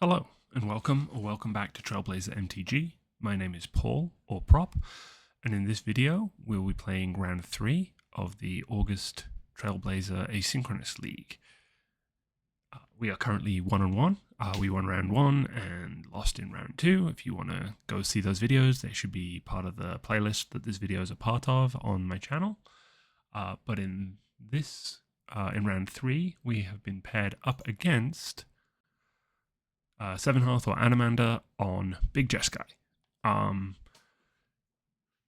Hello, and welcome back to Trailblazer MTG. My name is Paul, or Prop, and in this video, we'll be playing Round 3 of the August Trailblazer Asynchronous League. We are currently 1-on-1. We won Round 1 and lost in Round 2. If you want to go see those videos, they should be part of the playlist that this video is a part of on my channel. But in Round 3, we have been paired up against Sevenhearth or Anamander on Big Jeskai.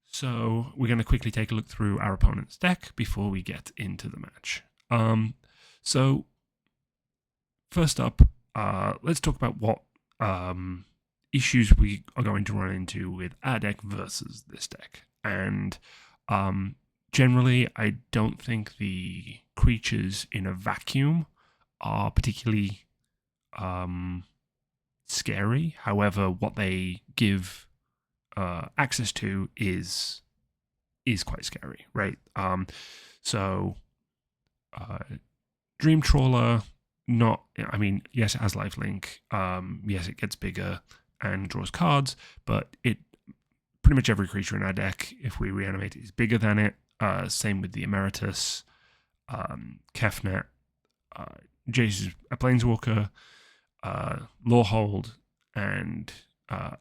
So we're going to quickly take a look through our opponent's deck before we get into the match. So first up, let's talk about what issues we are going to run into with our deck versus this deck. And generally, I don't think the creatures in a vacuum are particularly scary. However, what they give access to is quite scary, right? Dream Trawler, yes, it has lifelink. Yes, it gets bigger and draws cards, but pretty much every creature in our deck, if we reanimate it, is bigger than it. Same with the Emeritus, Kefnet, Jace is a Planeswalker, Lorehold, and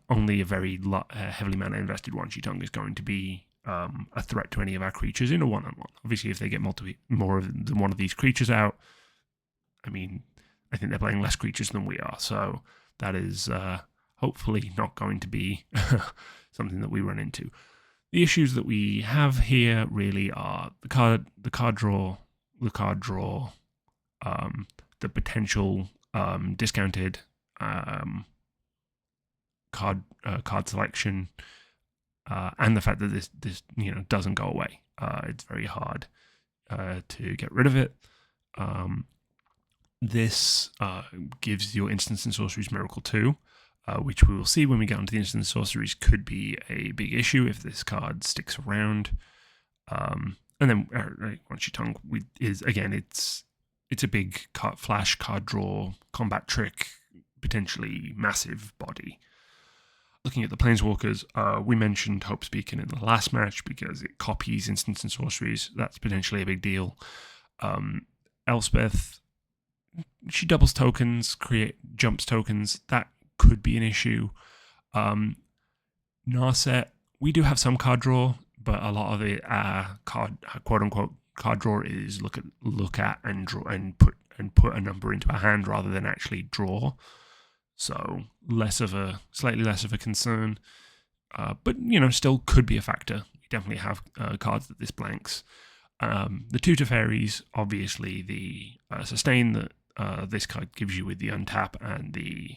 only a very heavily mana invested One-Chi-Tongue is going to be a threat to any of our creatures in a one-on-one. Obviously, if they get more than one of these creatures out, I think they're playing less creatures than we are, so that is hopefully not going to be something that we run into. The issues that we have here really are the card draw, the potential discounted card selection, and the fact that this doesn't go away. It's very hard to get rid of it. This gives your instants and sorceries Miracle 2, which we will see when we get onto the instants and sorceries could be a big issue if this card sticks around. And then One-Chi-Tongue is, again, it's a big flash card draw, combat trick, potentially massive body. Looking at the Planeswalkers, we mentioned Hope's Beacon in the last match because it copies instants and sorceries. That's potentially a big deal. Elspeth, she doubles tokens, jumps tokens. That could be an issue. Narset, we do have some card draw, but a lot of it, quote unquote, card draw is look at and draw and put a number into a hand rather than actually draw. So slightly less of a concern, but still could be a factor. We definitely have cards that this blanks. The two Teferis, obviously the sustain that this card gives you with the untap and the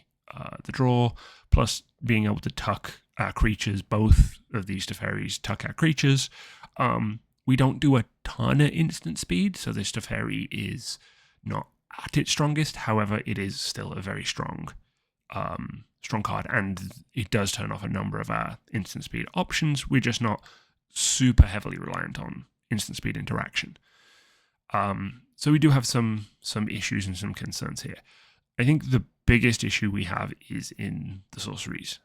draw, plus being able to tuck our creatures. Both of these Teferis tuck our creatures. We don't do a ton of instant speed, so this Teferi is not at its strongest. However, it is still a very strong card, and it does turn off a number of our instant speed options. We're just not super heavily reliant on instant speed interaction. So we do have some issues and some concerns here. I think the biggest issue we have is in the sorceries.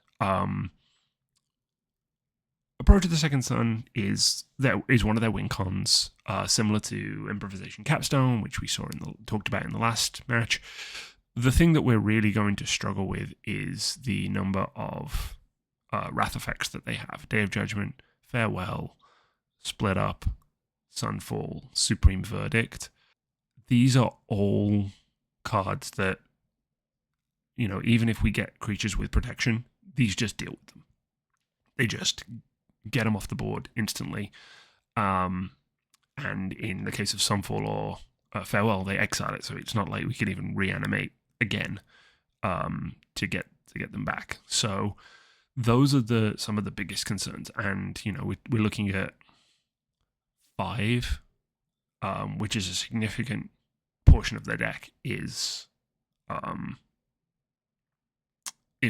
Approach of the Second Sun is one of their win cons, similar to Improvisation Capstone, which we talked about in the last match. The thing that we're really going to struggle with is the number of wrath effects that they have. Day of Judgment, Farewell, Split Up, Sunfall, Supreme Verdict. These are all cards that, even if we get creatures with protection, these just deal with them. They just get them off the board instantly. And in the case of Sunfall or Farewell, they exile it, so it's not like we can even reanimate again to get them back. So those are some of the biggest concerns. And we're looking at 5, which is a significant portion of their deck is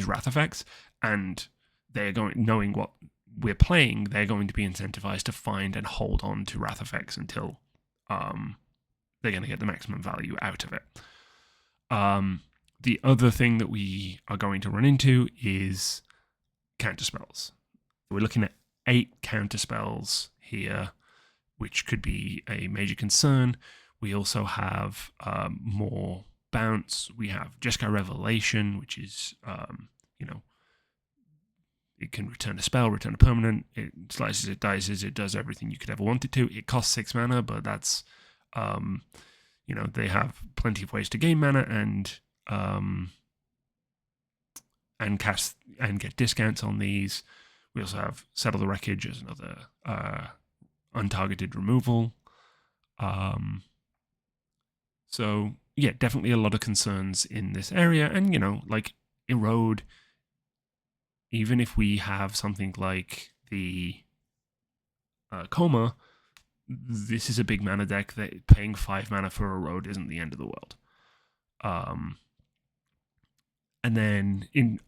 wrath effects, and they're knowing what we're playing, they're going to be incentivized to find and hold on to wrath effects until they're going to get the maximum value out of it. The other thing that we are going to run into is counterspells. We're looking at 8 counterspells here, which could be a major concern. We also have more bounce. We have Jeskai Revelation, which is, it can return a spell, return a permanent. It slices, it dices, it does everything you could ever want it to. It costs 6 mana, but that's, they have plenty of ways to gain mana and cast and get discounts on these. We also have Settle the Wreckage as another untargeted removal. So yeah, definitely a lot of concerns in this area. And Erode, even if we have something like the Coma, this is a big mana deck that paying 5 mana for Erode isn't the end of the world. And then in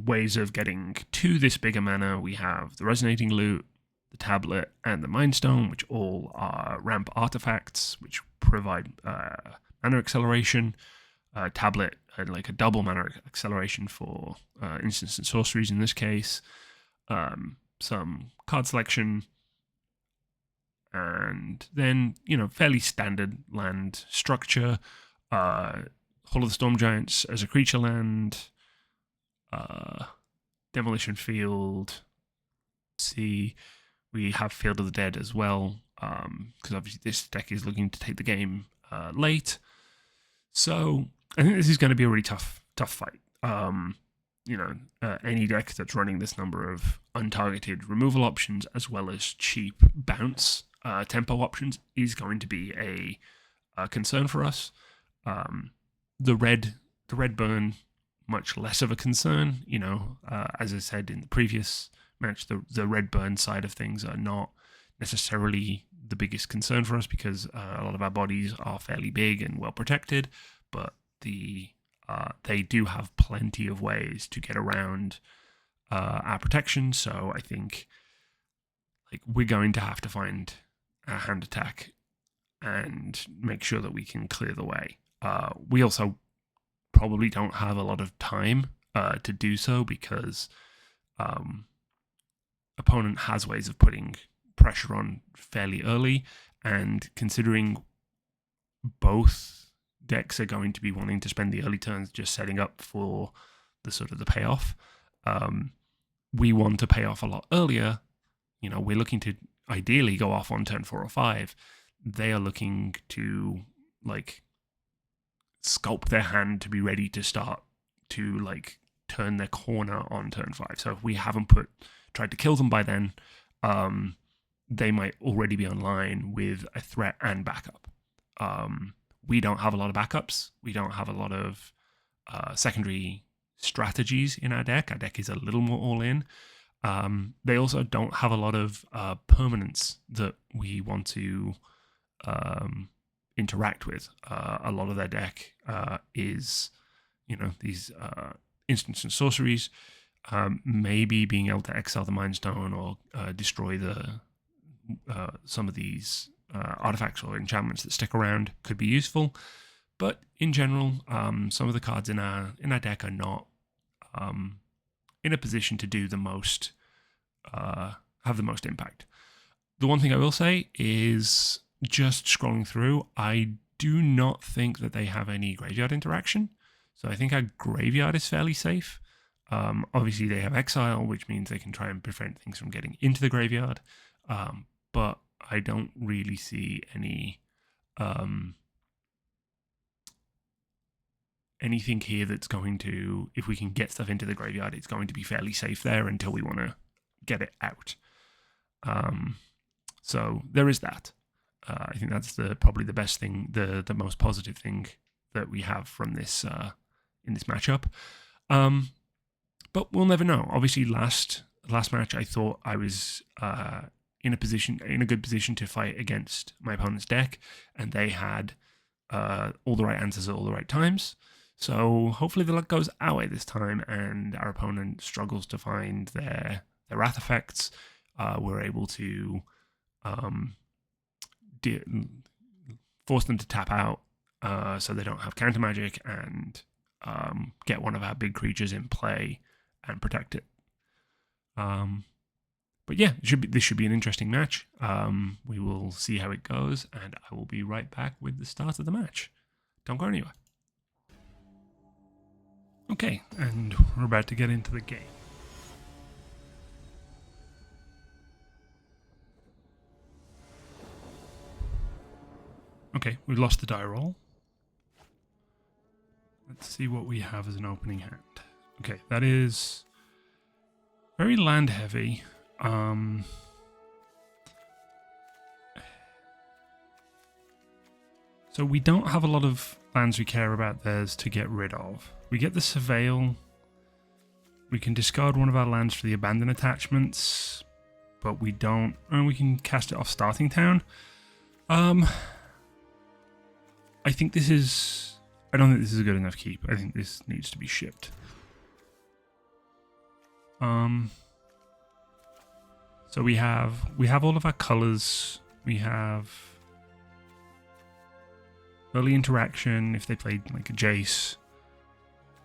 ways of getting to this bigger mana, we have the Resonating Lute, the Tablet, and the Mind Stone, which all are ramp artifacts, which provide mana acceleration. Tablet had like a double mana acceleration for instants and sorceries in this case. Some card selection, and then fairly standard land structure. Hall of the Storm Giants as a creature land, Demolition Field. See, we have Field of the Dead as well, because obviously this deck is looking to take the game late. So I think this is going to be a really tough fight. Any deck that's running this number of untargeted removal options as well as cheap bounce tempo options is going to be a concern for us. The red burn, much less of a concern. As I said in the previous match, the red burn side of things are not necessarily the biggest concern for us because a lot of our bodies are fairly big and well protected, but they do have plenty of ways to get around our protection. So I think we're going to have to find a hand attack and make sure that we can clear the way. We also probably don't have a lot of time to do so because opponent has ways of putting pressure on fairly early, and considering both decks are going to be wanting to spend the early turns just setting up for the payoff, we want to pay off a lot earlier. We're looking to ideally go off on turn 4 or 5. They are looking to sculpt their hand to be ready to start to turn their corner on turn 5. So if we haven't tried to kill them by then, they might already be online with a threat and backup. We don't have a lot of backups. We don't have a lot of secondary strategies in our deck. Our deck is a little more all in. They also don't have a lot of permanents that we want to interact with. A lot of their deck is, these instants and sorceries. Maybe being able to exile the Mind Stone or destroy some of these artifacts or enchantments that stick around could be useful. But in general, some of the cards in our deck are not in a position to do the most, have the most impact. The one thing I will say is, just scrolling through, I do not think that they have any graveyard interaction. So I think our graveyard is fairly safe. Obviously, they have exile, which means they can try and prevent things from getting into the graveyard. But I don't really see anything here that's going to, if we can get stuff into the graveyard, it's going to be fairly safe there until we want to get it out. So there is that. I think that's probably the best thing, the most positive thing that we have from this in this matchup. But we'll never know. Obviously, last match I thought I was in a good position to fight against my opponent's deck, and they had all the right answers at all the right times. So hopefully the luck goes our way this time, and our opponent struggles to find their wrath effects. We're able to force them to tap out so they don't have counter magic, and get one of our big creatures in play and protect it. But yeah, this should be an interesting match. We will see how it goes, and I will be right back with the start of the match. Don't go anywhere. Okay, and we're about to get into the game. Okay, we lost the die roll. Let's see what we have as an opening hand. Okay, that is very land heavy. So we don't have a lot of lands we care about theirs to get rid of. We get the Surveil. We can discard one of our lands for the Abandon attachments, but we don't. And we can cast it off Starting Town. I think this is... I don't think this is a good enough keep. I think this needs to be shipped. So we have all of our colors. We have early interaction if they played like a Jace.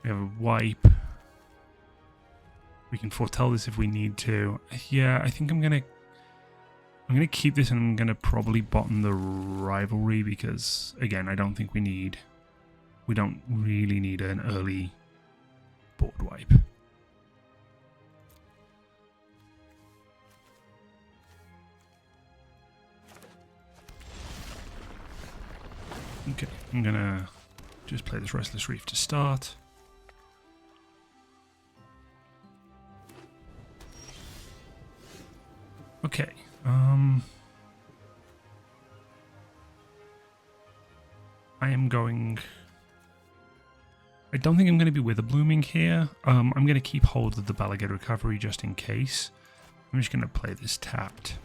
We have a wipe. We can foretell this if we need to. Yeah, I think I'm gonna keep this, and I'm gonna probably bottom the rivalry because again, I don't think we don't really need an early board wipe. Okay, I'm gonna just play this Restless Reef to start. Okay, I don't think I'm going to be Wither Blooming here. I'm going to keep hold of the Balagad Recovery just in case. I'm just going to play this tapped.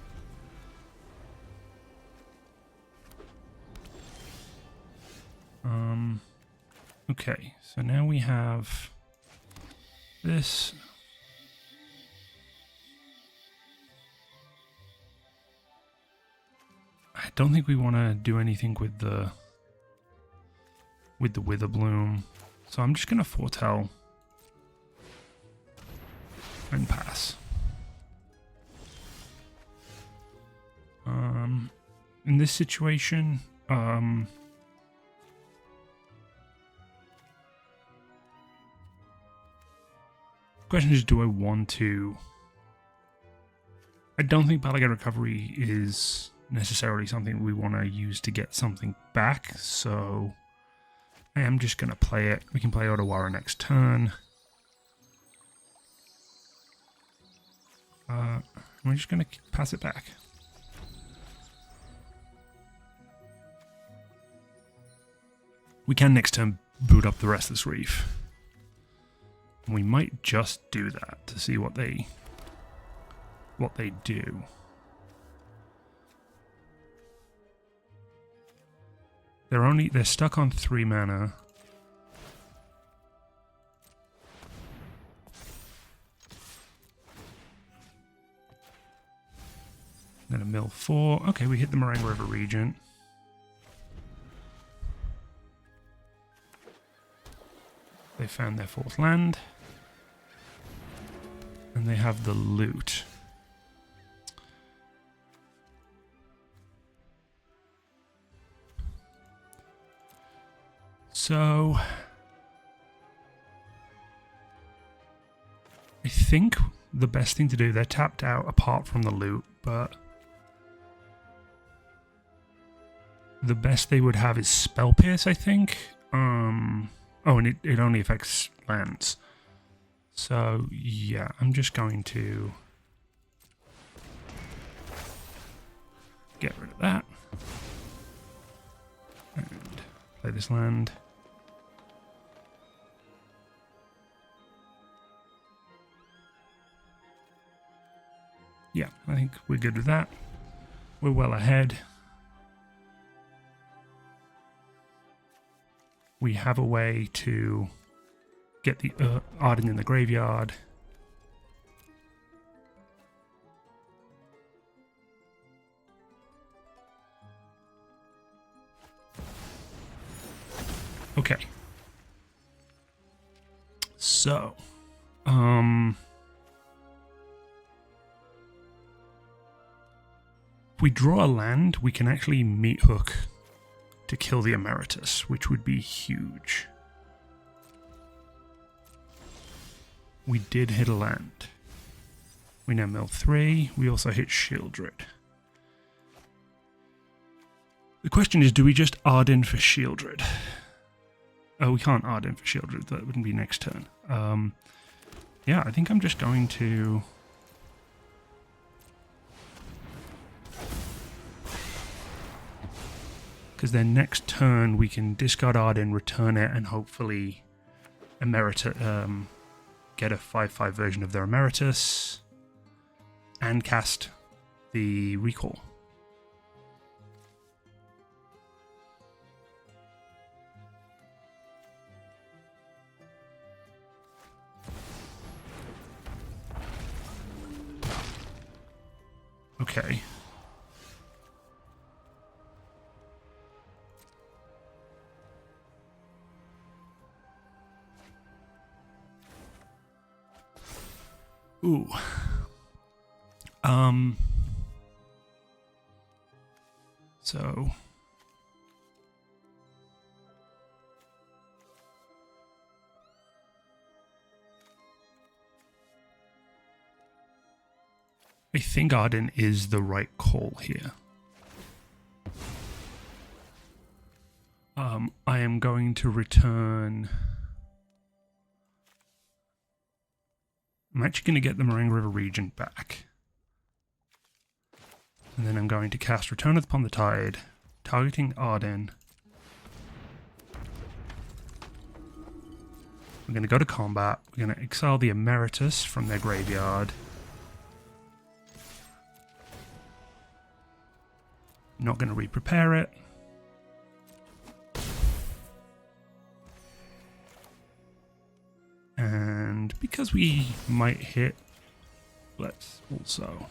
Okay, so now we have this. I don't think we want to do anything with the Wither Bloom, so I'm just going to foretell and pass. In this situation, question is, do I want to... I don't think Balagad Recovery is necessarily something we want to use to get something back, so I am just going to play it. We can play Otawara next turn. We're just going to pass it back. We can next turn boot up the Restless Reef. We might just do that to see what they do. They're stuck on 3 mana. Then a mill 4. Okay, we hit the Meringue River Regent. They found their 4th land. And they have the loot. So I think the best thing to do, they're tapped out apart from the loot, but the best they would have is Spell Pierce, I think. Oh, and it only affects lands. So yeah, I'm just going to get rid of that. And play this land. Yeah, I think we're good with that. We're well ahead. We have a way to get the Arden in the graveyard. Okay. So, if we draw a land, we can actually meat hook to kill the Emeritus, which would be huge. We did hit a land. We now mill 3. We also hit Shieldred. The question is, do we just Arden for Shieldred? Oh, we can't Arden for Shieldred. That wouldn't be next turn. Yeah, I think I'm just going to... Because then next turn we can discard Arden, return it, and hopefully get a 5/5 version of their Emeritus and cast the Recall. Okay. Ooh. So I think Arden is the right call here. I am going to return... I'm actually going to get the Meringue River Regent back. And then I'm going to cast Returneth Upon the Tide, targeting Arden. We're going to go to combat. We're going to exile the Emeritus from their graveyard. Not going to re-prepare it. And because we might hit, let's also...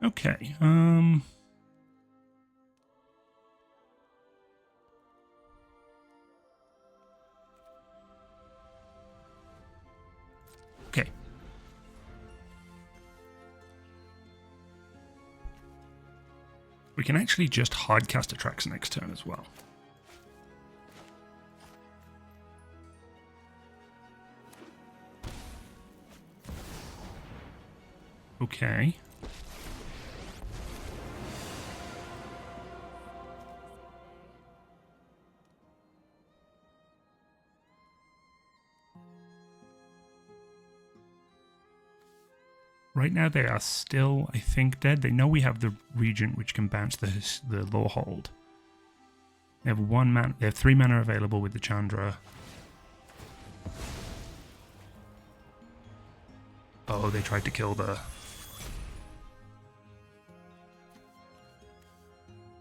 Okay, okay. We can actually just hardcast Atraxa next turn as well. Okay. Right now they are still, I think, dead. They know we have the Regent, which can bounce the Lawhold. They have They have 3 mana available with the Chandra. Oh, they tried to kill the...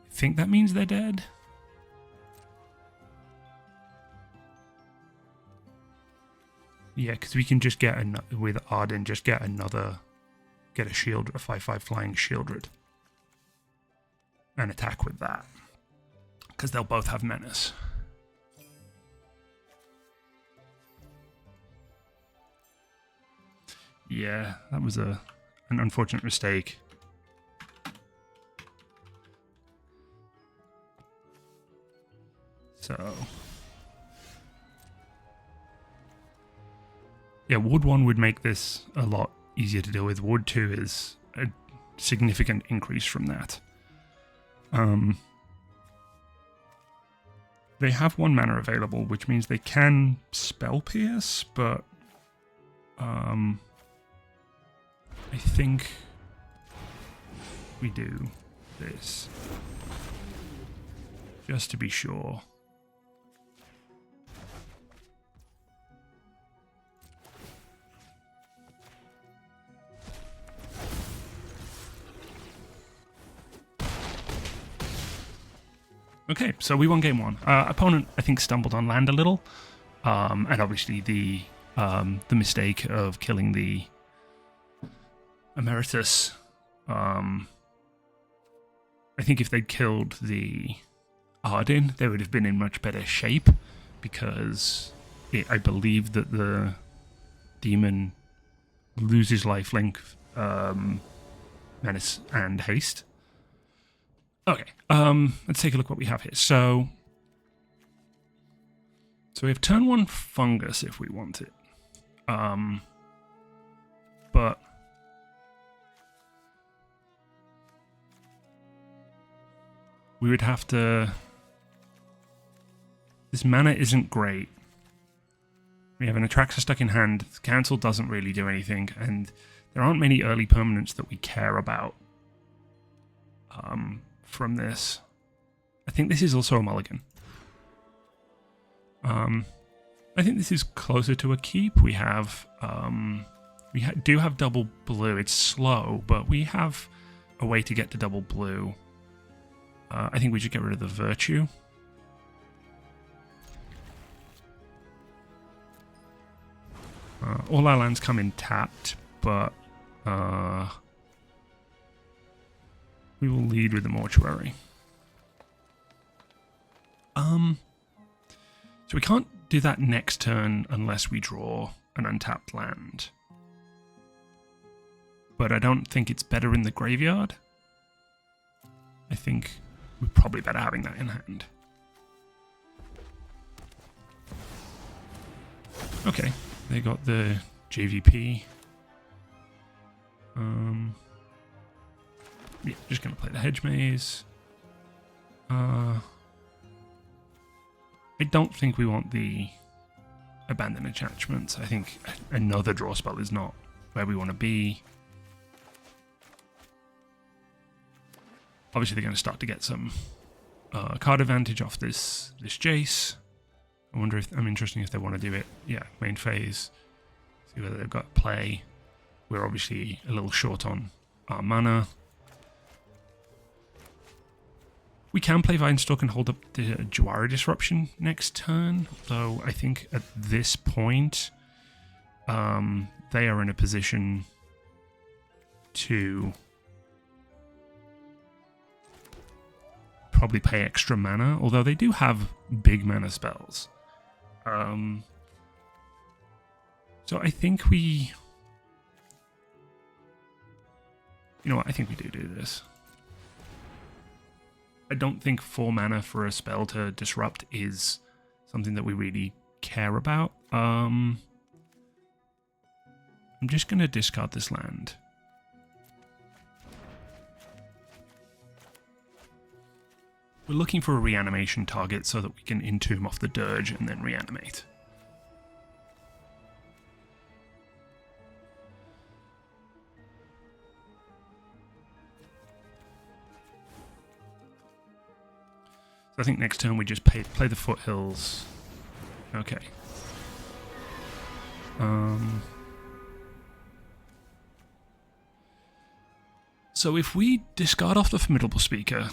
I think that means they're dead. Yeah, because we can just get with Arden, just get a shield, a 5/5 flying Shieldred, and attack with that, because they'll both have menace. Yeah, that was an unfortunate mistake. So, yeah, Wood 1 would make this a lot easier to deal with. Wood 2 is a significant increase from that. They have 1 mana available, which means they can Spell Pierce, but I think we do this just to be sure. Okay, so we won game 1. Opponent, I think, stumbled on land a little, and obviously the mistake of killing the Emeritus. I think if they'd killed the Arden, they would have been in much better shape, because I believe that the demon loses lifelink, menace, and haste. Okay, let's take a look what we have here. So we have turn 1 fungus if we want it. But we would have to... This mana isn't great. We have an Atraxa stuck in hand. The Council doesn't really do anything, and there aren't many early permanents that we care about from this. I think this is also a mulligan. I think this is closer to a keep. We have do have double blue. It's slow, but we have a way to get to double blue. I think we should get rid of the virtue. All our lands come in tapped, but we will lead with the mortuary. So we can't do that next turn unless we draw an untapped land. But I don't think it's better in the graveyard. I think we're probably better having that in hand. Okay, they got the JVP. Yeah, just gonna play the Hedge Maze. I don't think we want the Abandon Attachments. I think another draw spell is not where we want to be. Obviously, they're going to start to get some card advantage off this Jace. I wonder if... I'm interested if they want to do it. Yeah, main phase. See whether they've got play. We're obviously a little short on our mana. We can play Vinestalk and hold up the Jawara Disruption next turn, though I think at this point they are in a position to probably pay extra mana, although they do have big mana spells. So I think we... You know what, I think we do this. I don't think 4 mana for a spell to disrupt is something that we really care about. I'm just going to discard this land. We're looking for a reanimation target so that we can entomb off the Dirge and then reanimate. I think next turn we just play the Foothills. Okay. So if we discard off the Formidable Speaker,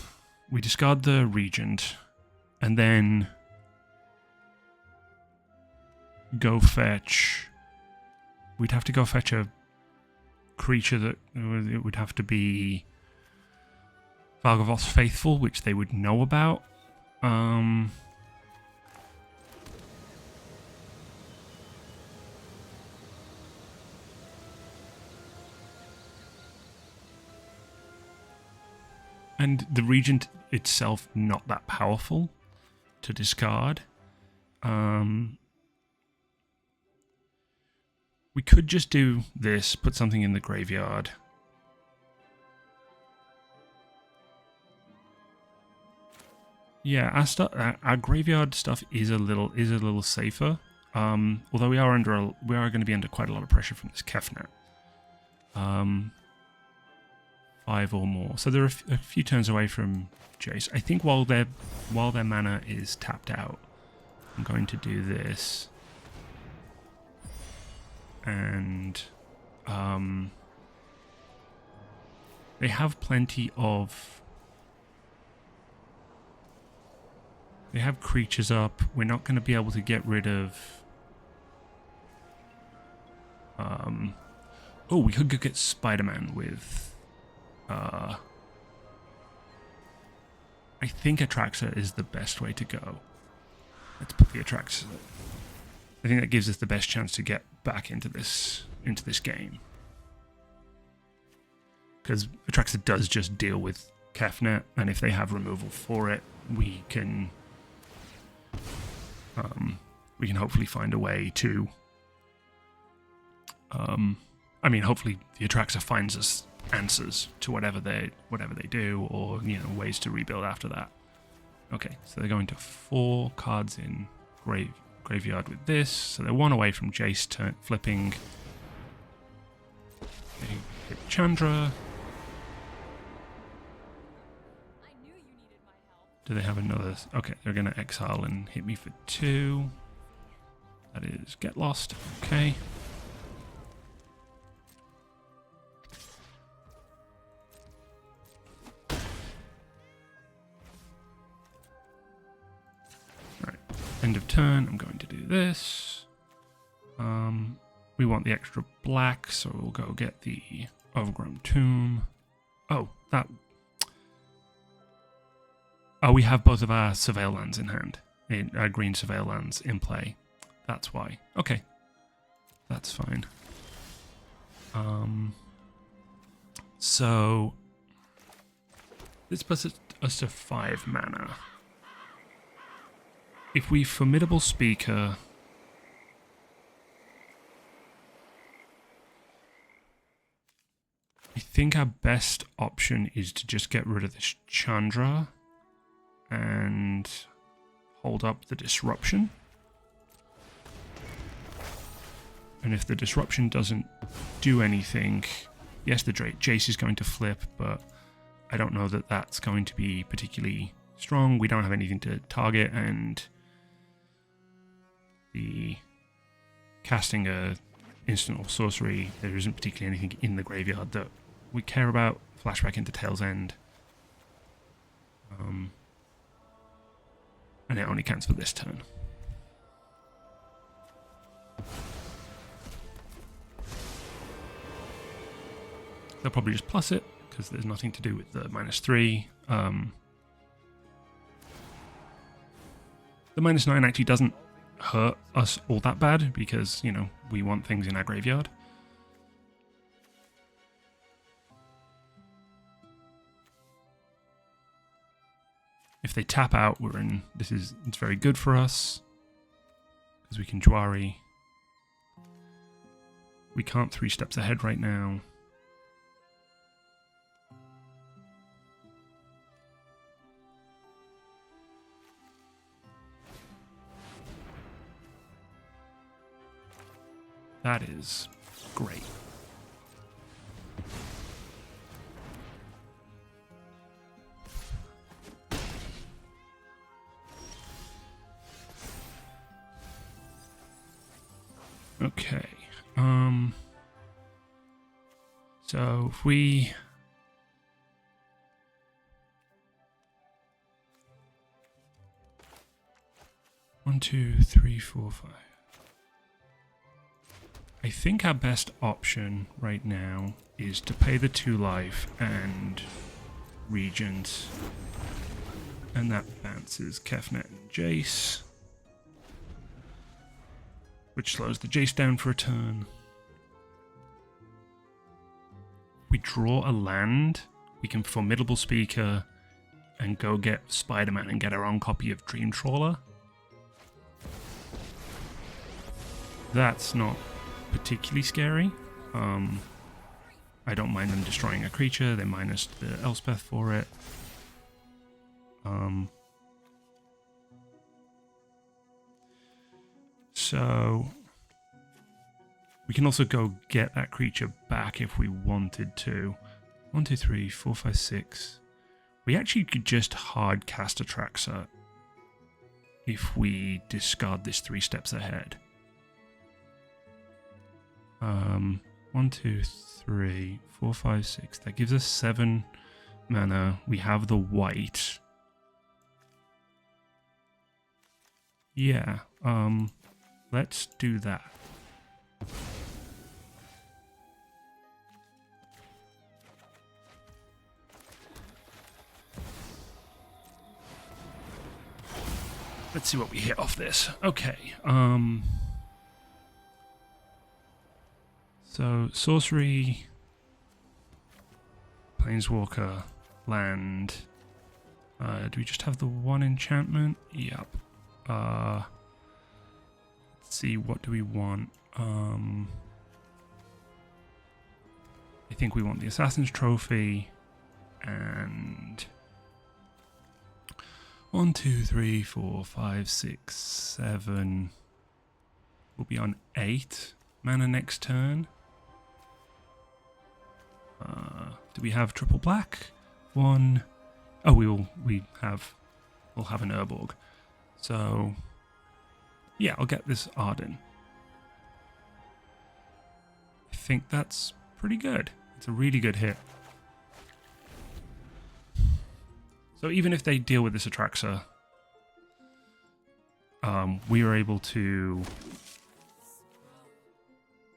we discard the Regent, and then go fetch... We'd have to go fetch a creature that... It would have to be Vargavoth's Faithful, which they would know about. And the Regent itself not that powerful to discard. We could just do this, put something in the graveyard. Yeah, our graveyard stuff is a little safer. Although we are going to be under quite a lot of pressure from this Kefnet. 5 or more. So they're a few turns away from Jace. I think while their mana is tapped out, I'm going to do this. And they have plenty of... They have creatures up. We're not going to be able to get rid of... Oh, we could go get Spider-Man with... I think Atraxa is the best way to go. Let's put the Atraxa. I think that gives us the best chance to get back into this game. Because Atraxa does just deal with Kefnet, and if they have removal for it, we can hopefully find a way to. I mean, hopefully the Atraxa finds us answers to whatever they do, or ways to rebuild after that. Okay, so they're going to 4 cards in graveyard with this, so they're 1 away from Jace flipping. They hit Chandra. Do they have another? Okay, they're going to exile and hit me for 2. That is get lost. Okay. Right. End of turn. I'm going to do this. We want the extra black, so we'll go get the Overgrown Tomb. Oh, that. Oh, we have both of our Surveil lands in hand. Our green Surveil lands in play. That's why. Okay. That's fine. So this puts us to 5 mana. If we Formidable Speaker, I think our best option is to just get rid of this Chandra and hold up the Disruption. And if the Disruption doesn't do anything, yes, the Jace is going to flip, but I don't know that that's going to be particularly strong. We don't have anything to target, and the casting a instant or sorcery, there isn't particularly anything in the graveyard that we care about. Flashback into Tail's End. And it only counts for this turn. They'll probably just plus it, because there's nothing to do with the -3. The -9 actually doesn't hurt us all that bad, because, we want things in our graveyard. If they tap out, we're in. It's very good for us, because we can Jwari. We can't 3 steps ahead right now. That is great. Okay. So if we one, two, three, four, 5. I think our best option right now is to pay the 2 life and Regent, and that bounces Kefnet and Jace, which slows the Jace down for a turn. We draw a land, we can Formidable Speaker and go get Spider-Man and get our own copy of Dream Trawler. That's not particularly scary. I don't mind them destroying a creature. They minus the Elspeth for it. So we can also go get that creature back if we wanted to. 1, 2, 3, 4, 5, 6. We actually could just hard cast Atraxa if we discard this 3 steps ahead. 1, 2, 3, 4, 5, 6. That gives us 7 mana. We have the white. Yeah, let's do that. Let's see what we hit off this. Okay. So sorcery, planeswalker, land. Do we just have the one enchantment? Yep. Let's see, what do we want? I think we want the Assassin's Trophy and 1, 2, 3, 4, 5, 6, 7. We'll be on 8 mana next turn. Do we have triple black? 1. Oh, we'll have an Urborg. So yeah, I'll get this Arden. I think that's pretty good. It's a really good hit. So even if they deal with this Atraxa, we are able to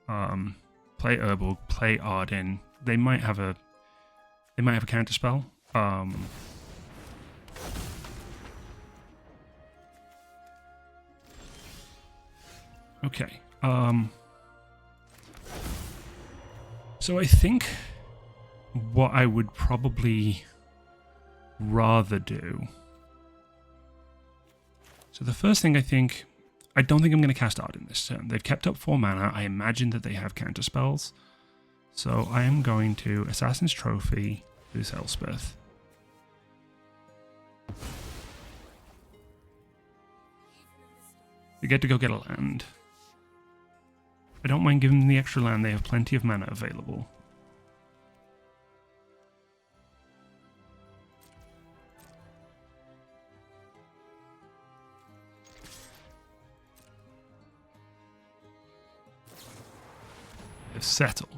play Urborg, play Arden. They might have a counterspell. Okay. So I think what I would probably rather do. So the first thing I don't think I'm going to cast Arden this turn. They've kept up 4 mana. I imagine that they have counterspells. So I am going to Assassin's Trophy this Elspeth. They get to go get a land. I don't mind giving them the extra land. They have plenty of mana available. Settle.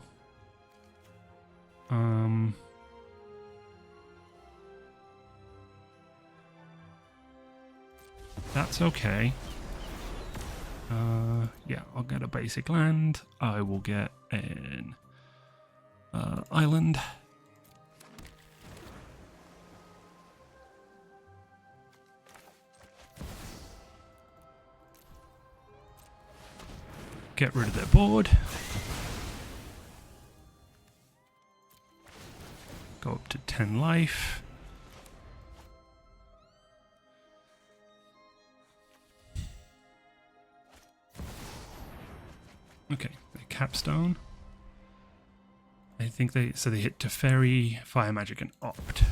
That's okay. Yeah, I'll get a basic land. I will get an island. Get rid of their board. Go up to 10 life. Okay, they capstone. I think they hit Teferi, Fire Magic, and Opt.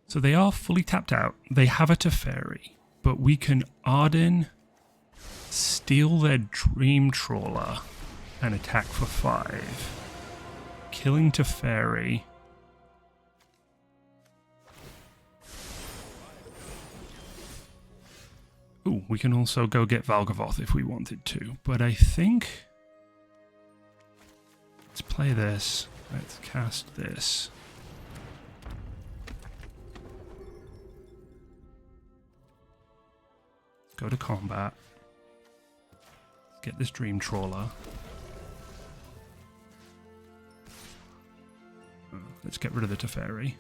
So they are fully tapped out. They have a Teferi, but we can Arden, steal their Dream Trawler, and attack for 5. Killing Teferi. Ooh, we can also go get Valgavoth if we wanted to, but I think... Let's play this. Let's cast this. Go to combat. Get this Dream Trawler. Let's get rid of the Teferi.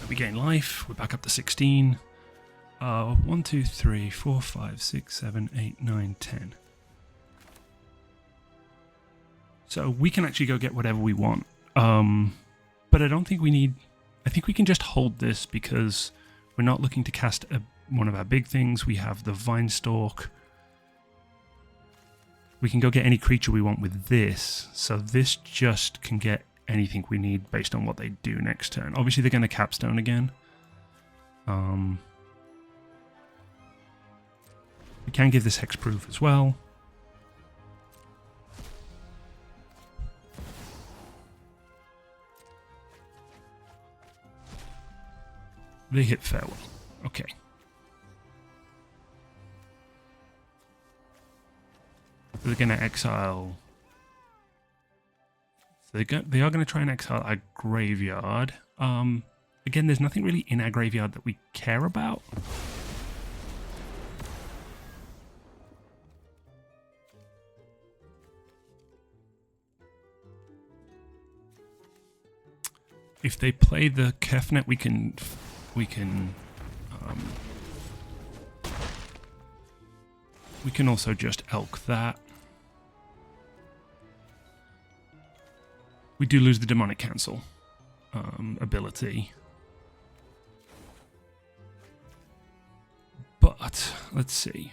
We gain life. We're back up to 16. 1, 2, 3, 4, 5, 6, 7, 8, 9, 10. So we can actually go get whatever we want. But I don't think we need... I think we can just hold this because we're not looking to cast one of our big things. We have the Vinestalk. We can go get any creature we want with this. So this just can get anything we need based on what they do next turn. Obviously they're going to capstone again. We can give this hexproof as well. They hit Farewell. Okay. They're going to exile... They are going to try and exile a graveyard. Again, there's nothing really in our graveyard that we care about. If they play the Kefnet, we can also just elk that. We do lose the demonic cancel ability. But let's see.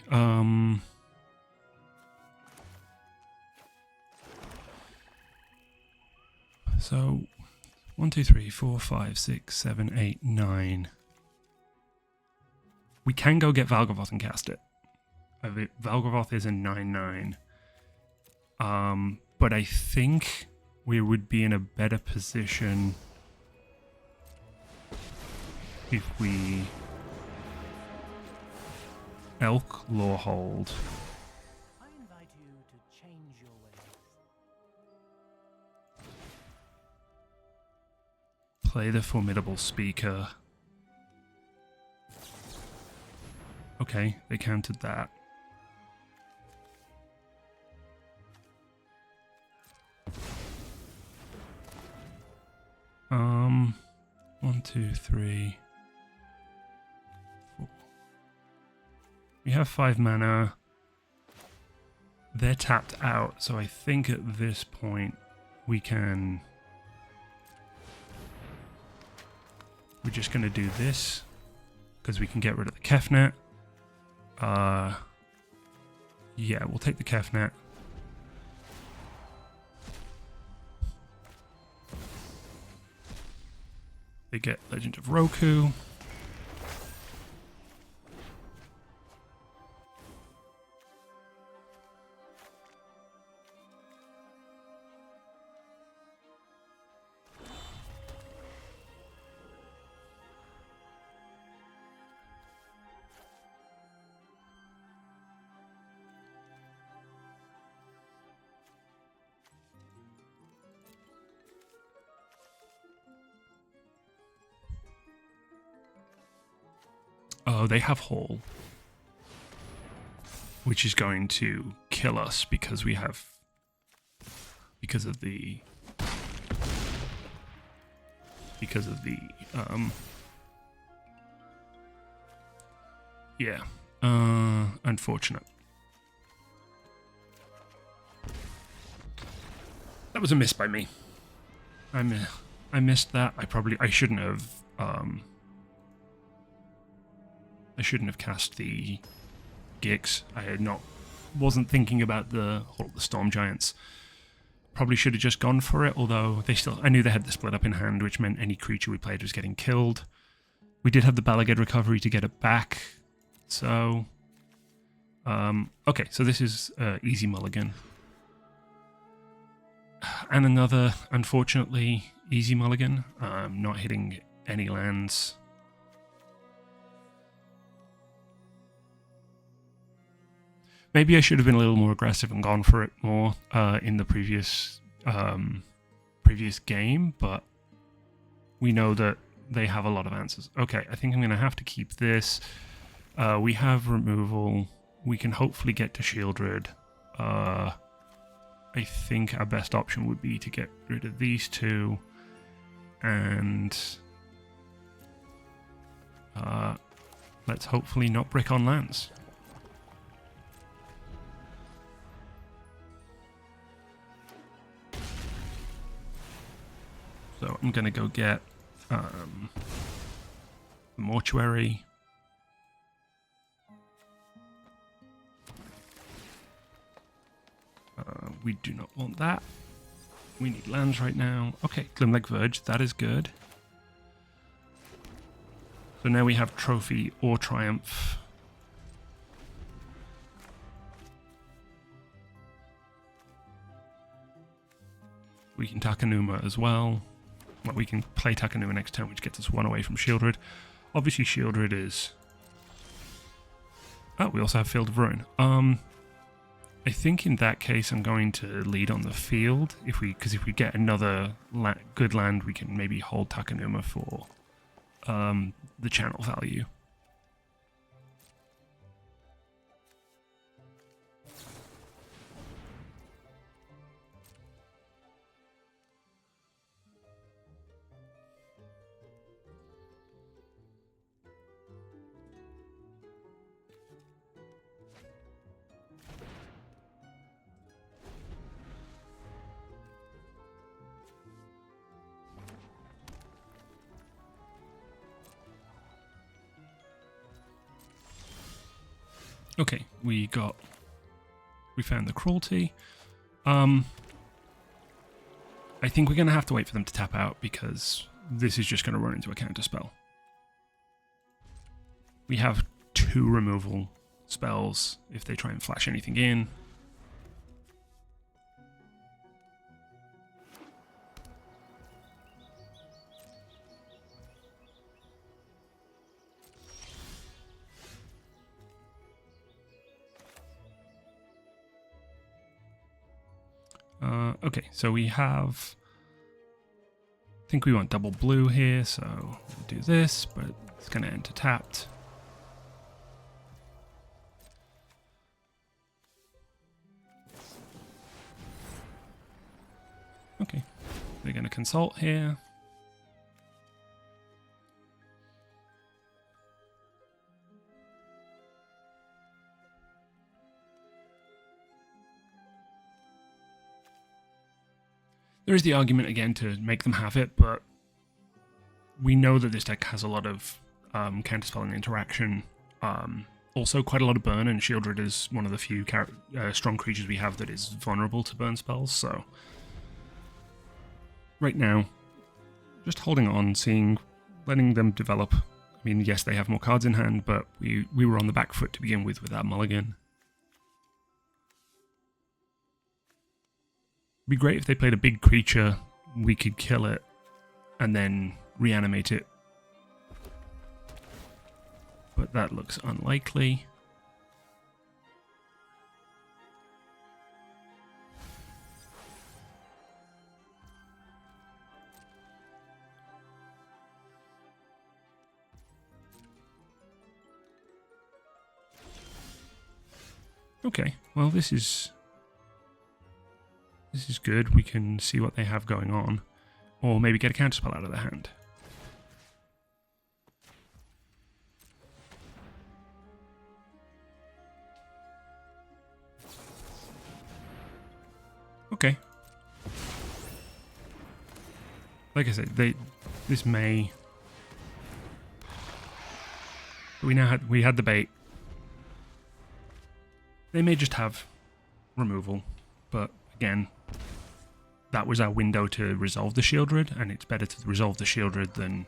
So 1, 2, 3, 4, 5, 6, 7, 8, 9. We can go get Valgavoth and cast it. Valgavoth is a 9/9. But I think we would be in a better position if we elk Lorehold. I invite you to change your ways. Play the Formidable Speaker. Okay, they countered that. One, two, three, 4. We have 5 mana. They're tapped out, so I think at this point we can... We're just going to do this because we can get rid of the Kefnet. Yeah, we'll take the Kefnet. They get Legend of Roku. Oh, they have Hall, which is going to kill us because we have, because of the yeah, unfortunate. That was a miss by me. I missed that. I shouldn't have. I shouldn't have cast the Gix. Wasn't thinking about the Storm Giants. Probably should have just gone for it, although I knew they had the split up in hand, which meant any creature we played was getting killed. We did have the Balaged recovery to get it back, so... okay, so this is easy mulligan. And another, unfortunately, easy mulligan. Not hitting any lands. Maybe I should have been a little more aggressive and gone for it more in the previous game, but we know that they have a lot of answers. Okay, I think I'm going to have to keep this. We have removal. We can hopefully get to Shieldred. I think our best option would be to get rid of these two, and let's hopefully not brick on lands. So I'm going to go get the Mortuary. We do not want that. We need lands right now. Okay, Glimleg Verge, that is good. So now we have Trophy or Triumph. We can Takenuma as well. Well, we can play Takenuma next turn, which gets us 1 away from Shieldred. Obviously, Shieldred is... Oh, we also have Field of Ruin. I think in that case, I'm going to lead on the field. Because if we get another good land, we can maybe hold Takenuma for the channel value. Okay, we found the cruelty. I think we're going to have to wait for them to tap out because this is just going to run into a counter spell. We have 2 removal spells if they try and flash anything in. Okay, so we have... I think we want double blue here, so we'll do this, but it's going to enter tapped. Okay, they're going to consult here. There is the argument again to make them have it, but we know that this deck has a lot of counterspelling interaction. Also quite a lot of burn, and Shieldred is one of the few strong creatures we have that is vulnerable to burn spells, so right now, just holding on, letting them develop. I mean, yes, they have more cards in hand, but we were on the back foot to begin with that mulligan. It'd be great if they played a big creature, we could kill it, and then reanimate it. But that looks unlikely. Okay, well this is good. We can see what they have going on. Or maybe get a counterspell out of their hand. Okay. Like I said, this may... We had the bait. They may just have removal, but again, that was our window to resolve the Shieldred, and it's better to resolve the Shieldred than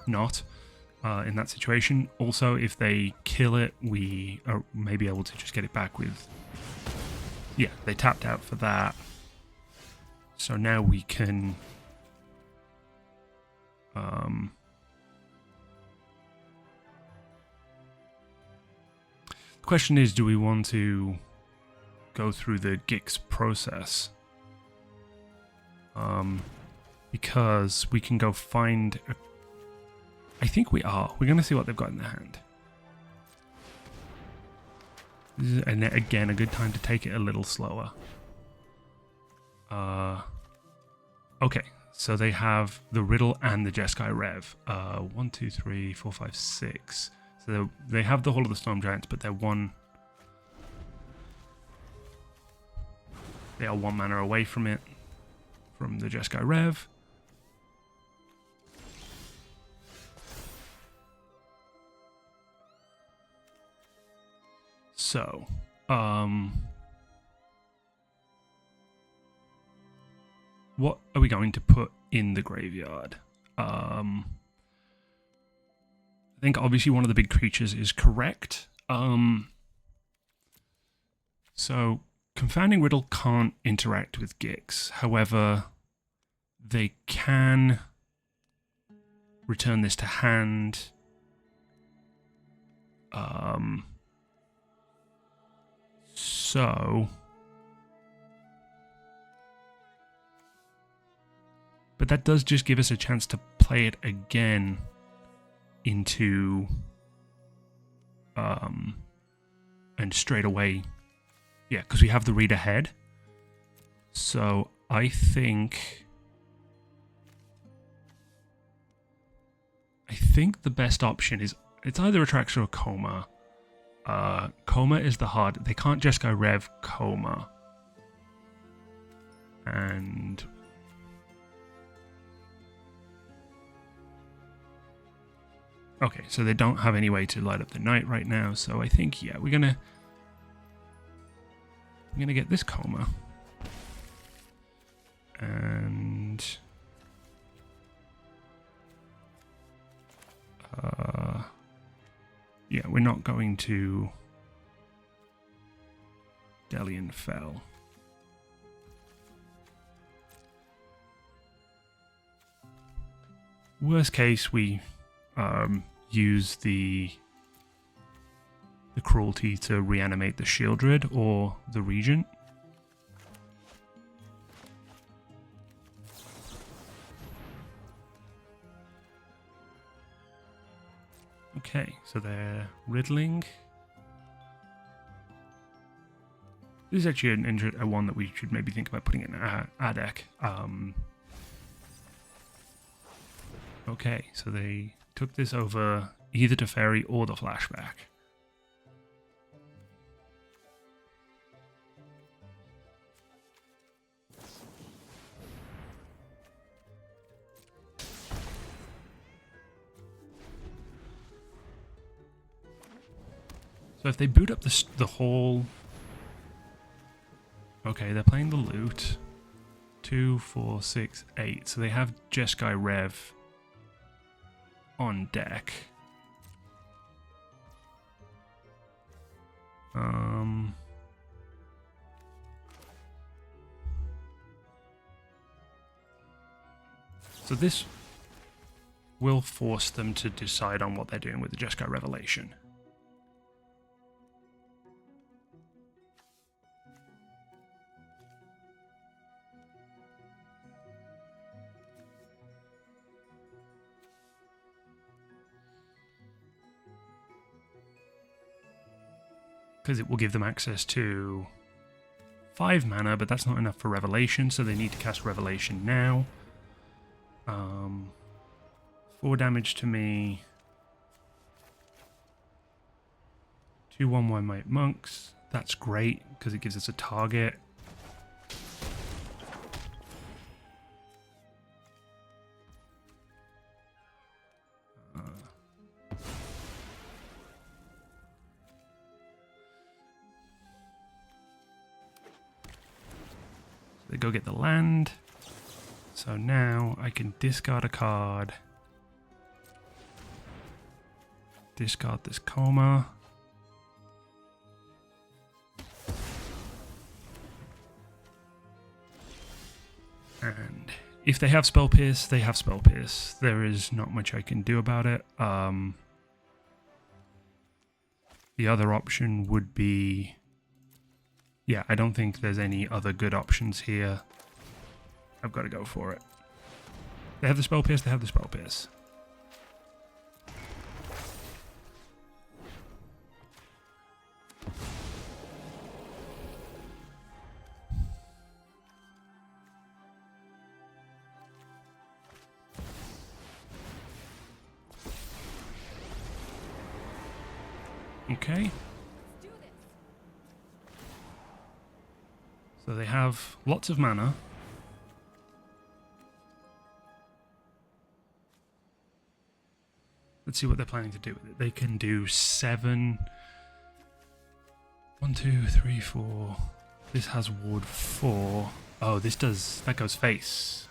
not in that situation. Also, if they kill it, we may be able to just get it back with... Yeah, they tapped out for that. So now we can... The question is, do we want to go through the Gix process? Because we can go find... I think we are. We're going to see what they've got in their hand. This is, again, a good time to take it a little slower. Okay, so they have the Riddle and the Jeskai Rev. 1, 2, 3, 4, 5, 6. So they have the Hall of the Storm Giants, but they're one... They are 1 mana away from it, from the Jeskai Rev. So, what are we going to put in the graveyard? I think obviously one of the big creatures is correct. So, Confounding Riddle can't interact with Gix. However, they can return this to hand. But that does just give us a chance to play it again into and straight away, yeah, because we have the read ahead. So I think the best option is it's either Atraxa or Coma. Coma is the hard. They can't just go Rev Coma. And okay, so they don't have any way to light up the night right now. So I think, yeah, we're gonna get this Coma. And yeah, we're not going to Delian Fell. Worst case, we use the cruelty to reanimate the Shieldred or the Regent. Okay, so they're riddling. This is actually a one that we should maybe think about putting in our deck. Okay, so they took this over either to Fairy or the Flashback. So if they boot up the whole... Okay, they're playing the loot. 2, 4, 6, 8. So they have Jeskai Rev on deck. So this will force them to decide on what they're doing with the Jeskai Revelation. Because it will give them access to 5 mana, but that's not enough for Revelation, so they need to cast Revelation now. 4 damage to me. 2/1/1 Might Monks. That's great, because it gives us a target. They go get the land. So now I can discard a card. Discard this Coma. And if they have Spell Pierce, they have Spell Pierce. There is not much I can do about it. The other option would be... Yeah, I don't think there's any other good options here. I've got to go for it. They have the Spell Pierce, they have the Spell Pierce. Okay. So they have lots of mana. Let's see what they're planning to do with it. They can do 7. 1, 2, 3, 4. This has ward 4. Oh, that goes face.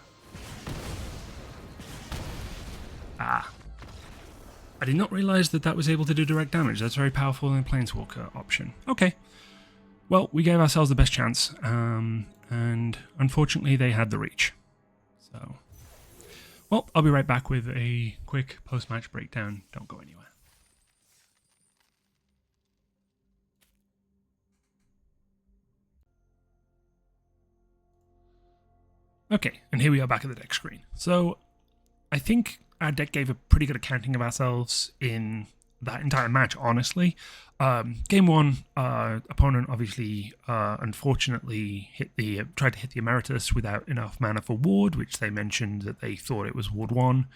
Ah. I did not realize that was able to do direct damage. That's very powerful in the Planeswalker option. Okay. Well, we gave ourselves the best chance, and unfortunately they had the reach. So, well, I'll be right back with a quick post-match breakdown. Don't go anywhere. Okay, and here we are back at the deck screen. So, I think our deck gave a pretty good accounting of ourselves in that entire match, honestly. Game one, opponent obviously, unfortunately, tried to hit the Emeritus without enough mana for Ward, which they mentioned that they thought it was Ward 1.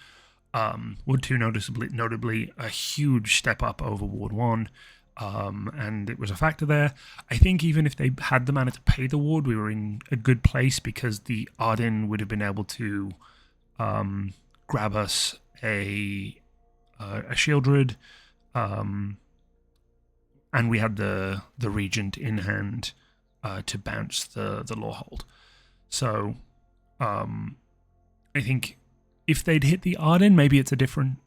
Ward 2 notably a huge step up over Ward 1, and it was a factor there. I think even if they had the mana to pay the Ward, we were in a good place because the Arden would have been able to grab us a Shieldred, and we had the Regent in hand to bounce the Lorehold. So I think if they'd hit the Arden, maybe it's a different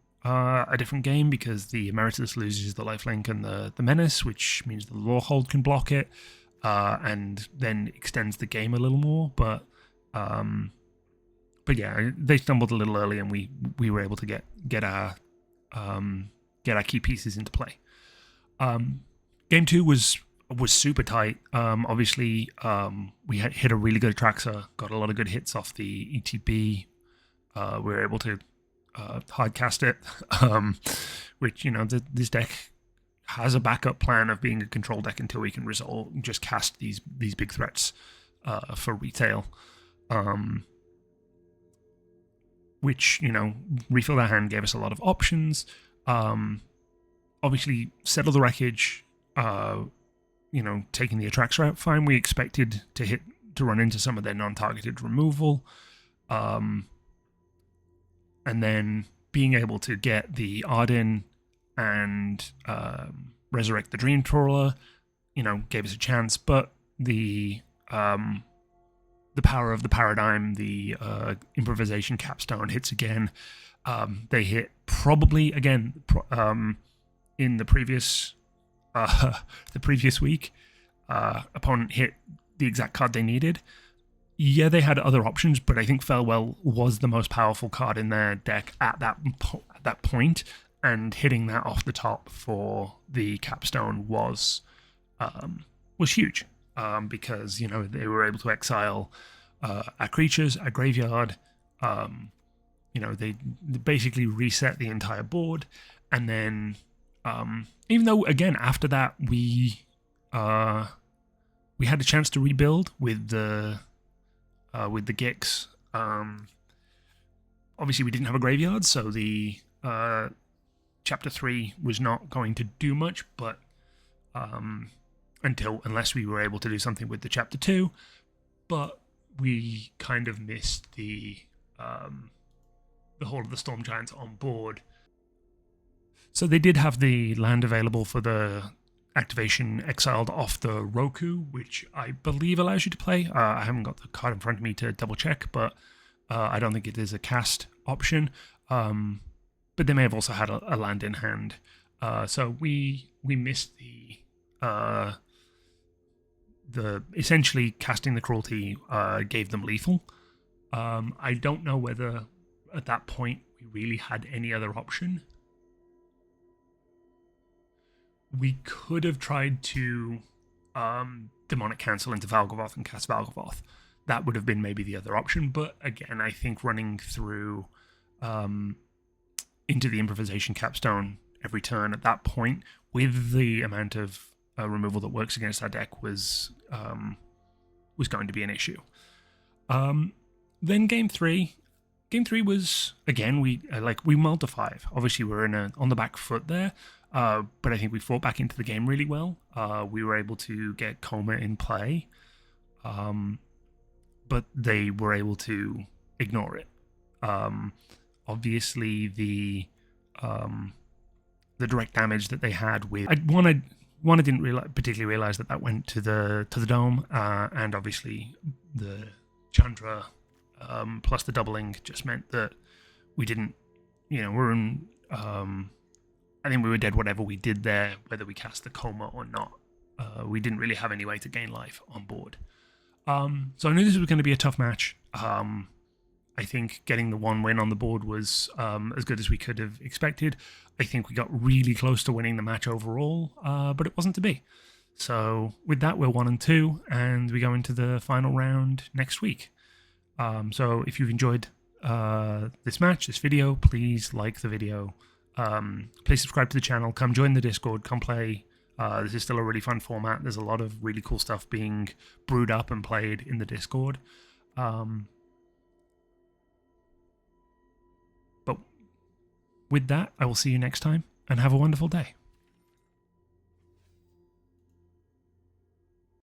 game because the Emeritus loses the lifelink and the Menace, which means the Lorehold can block it, and then extends the game a little more. But yeah, they stumbled a little early, and we were able to get our key pieces into play. Game 2 was super tight. Obviously, we hit a really good Atraxa, got a lot of good hits off the ETB. We were able to hardcast it, which, this deck has a backup plan of being a control deck until we can just cast these big threats for retail. Which, refilled our hand, gave us a lot of options. Obviously, settle the wreckage, taking the Atraxa route, fine. We expected to run into some of their non-targeted removal. And then being able to get the Arden and resurrect the Dream Trawler, gave us a chance. But the power of the Paradigm, the improvisation capstone hits again. They hit probably again in the previous week. Opponent hit the exact card they needed. Yeah, they had other options, but I think Farewell was the most powerful card in their deck at that point, and hitting that off the top for the capstone was huge, because they were able to exile our creatures, our graveyard. They basically reset the entire board, and then even though again after that we had a chance to rebuild with the Gix. Obviously, we didn't have a graveyard, so the Chapter 3 was not going to do much, but unless we were able to do something with the Chapter 2. But we kind of missed the Hall of the Storm Giants on board. So they did have the land available for the activation exiled off the Roku, which I believe allows you to play. I haven't got the card in front of me to double check, but I don't think it is a cast option. But they may have also had a land in hand. So we missed the essentially casting the Cruelty gave them lethal. I don't know whether at that point we really had any other option. We could have tried to Demonic Cancel into Valgavoth and cast Valgavoth. That would have been maybe the other option, but again, I think running through into the Improvisation Capstone every turn at that point, with the amount of removal that works against our deck, was going to be an issue. Then Game 3. Game 3 was, again, we mulled to 5. Obviously, we're on the back foot there. But I think we fought back into the game really well. We were able to get Coma in play, but they were able to ignore it. Obviously, the direct damage that they had with I didn't particularly realize that went to the dome, and obviously the Chandra plus the doubling just meant that we didn't. We're in. I think we were dead whatever we did there, whether we cast the Coma or not. We didn't really have any way to gain life on board. So I knew this was going to be a tough match. I think getting the one win on the board was as good as we could have expected. I think we got really close to winning the match overall, but it wasn't to be. So with that, we're 1-2, and we go into the final round next week. So if you've enjoyed this match, this video, please like the video. Please subscribe to the channel. Come join the Discord. Come play. This is still a really fun format. There's a lot of really cool stuff being brewed up and played in the Discord. But with that, I will see you next time, and have a wonderful day.